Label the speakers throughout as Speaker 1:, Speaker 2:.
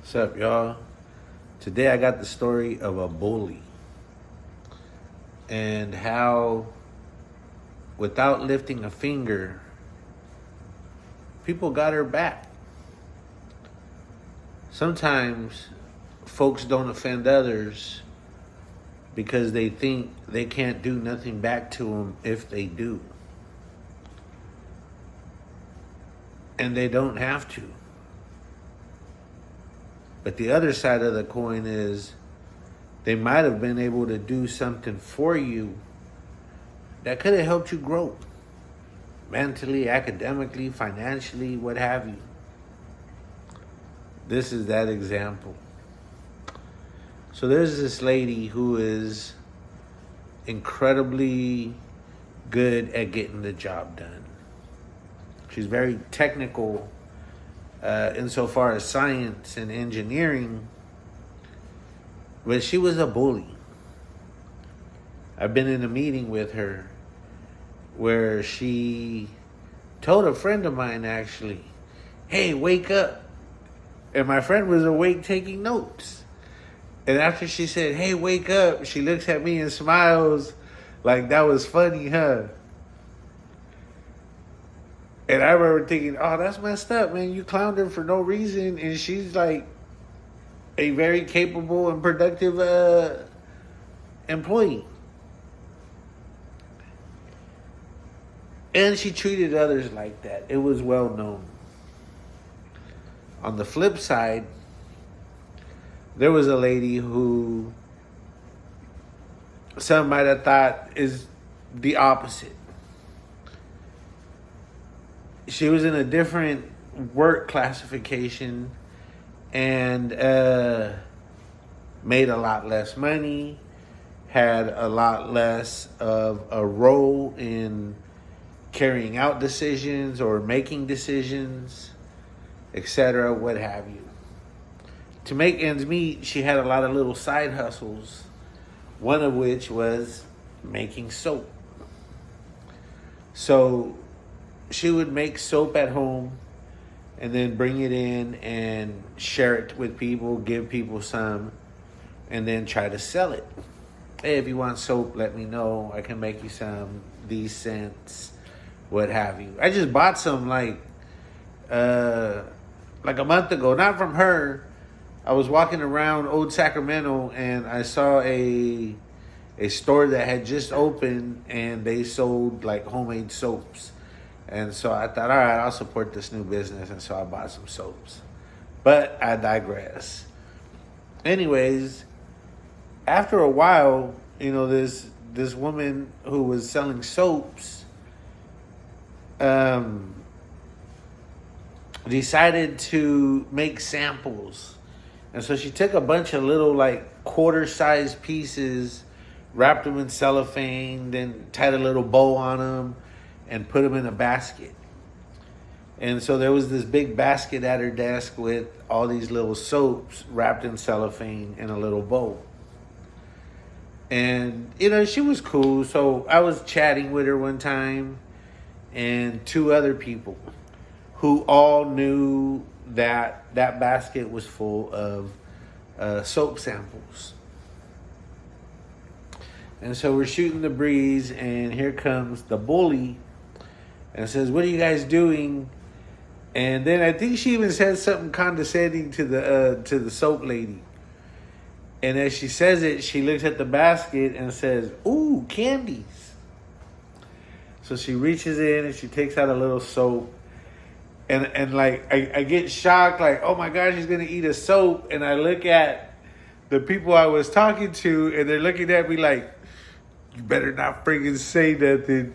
Speaker 1: What's up, y'all? Today I got the story of a bully and how, without lifting a finger, people got her back. Sometimes folks don't offend others because they think they can't do nothing back to them if they do. And they don't have to. But the other side of the coin is they might have been able to do something for you that could have helped you grow mentally, academically, financially, what have you. This is that example. So there's this lady who is incredibly good at getting the job done. She's very technical insofar as science and engineering, but she was a bully. I've been in a meeting with her where she told a friend of mine, actually, hey, wake up. And my friend was awake taking notes. And after she said, hey, wake up, she looks at me and smiles like that was funny, huh? And I remember thinking, oh, that's messed up, man. You clowned her for no reason. And she's like a very capable and productive employee. And she treated others like that. It was well known. On the flip side, there was a lady who some might have thought is the opposite. She was in a different work classification and made a lot less money, had a lot less of a role in carrying out decisions or making decisions, etc., what have you. To make ends meet, she had a lot of little side hustles, one of which was making soap. So she would make soap at home and then bring it in and share it with people, give people some, and then try to sell it. Hey, if you want soap, let me know. I can make you some, these scents, what have you. I just bought some like a month ago, not from her. I was walking around Old Sacramento and I saw a store that had just opened and they sold like homemade soaps. And so I thought, all right, I'll support this new business. And so I bought some soaps. But I digress. Anyways, after a while, this woman who was selling soaps decided to make samples. And so she took a bunch of little like quarter-sized pieces, wrapped them in cellophane, then tied a little bow on them, and put them in a basket. And so there was this big basket at her desk with all these little soaps wrapped in cellophane and a little bow. And, she was cool. So I was chatting with her one time and two other people who all knew that basket was full of soap samples. And so we're shooting the breeze and here comes the bully and says, what are you guys doing? And then I think she even said something condescending to the soap lady. And as she says it, she looks at the basket and says, ooh, candies. So she reaches in and she takes out a little soap. And like, I get shocked, like, oh my gosh, she's going to eat a soap. And I look at the people I was talking to and they're looking at me like, you better not freaking say nothing.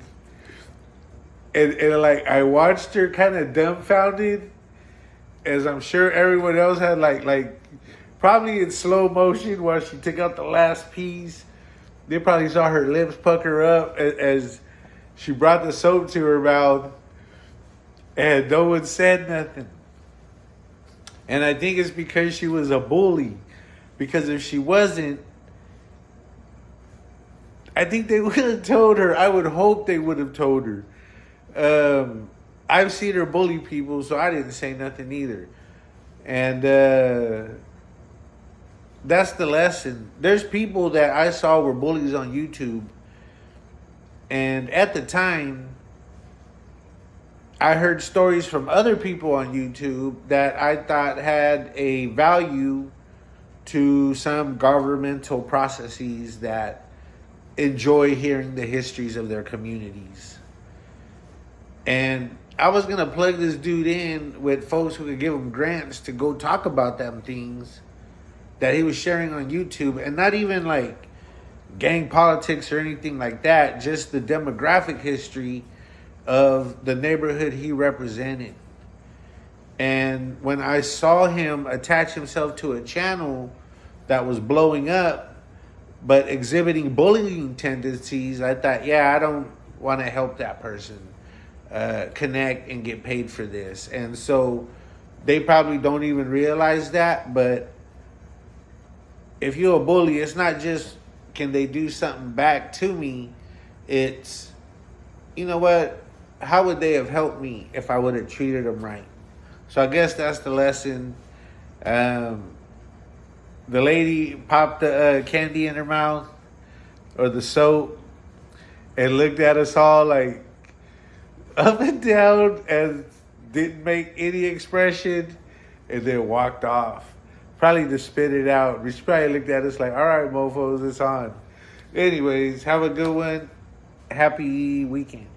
Speaker 1: And like I watched her kind of dumbfounded, as I'm sure everyone else had, like probably in slow motion while she took out the last piece. They probably saw her lips pucker up as she brought the soap to her mouth, and no one said nothing. And I think it's because she was a bully. Because if she wasn't, I think they would have told her. I would hope they would have told her. I've seen her bully people, so I didn't say nothing either. And that's the lesson. There's people that I saw were bullies on YouTube. And at the time, I heard stories from other people on YouTube that I thought had a value to some governmental processes that enjoy hearing the histories of their communities. And I was going to plug this dude in with folks who could give him grants to go talk about them things that he was sharing on YouTube, and not even like gang politics or anything like that, just the demographic history of the neighborhood he represented. And when I saw him attach himself to a channel that was blowing up but exhibiting bullying tendencies, I thought, yeah, I don't want to help that person connect and get paid for this. And so they probably don't even realize that, but if you're a bully, it's not just can they do something back to me, it's, you know what, how would they have helped me if I would have treated them right? So I guess that's the lesson. The lady popped the candy in her mouth, or the soap, and looked at us all like up and down and didn't make any expression, and then walked off. Probably to spit it out. She probably looked at us like, all right, mofos, it's on. Anyways, have a good one. Happy weekend.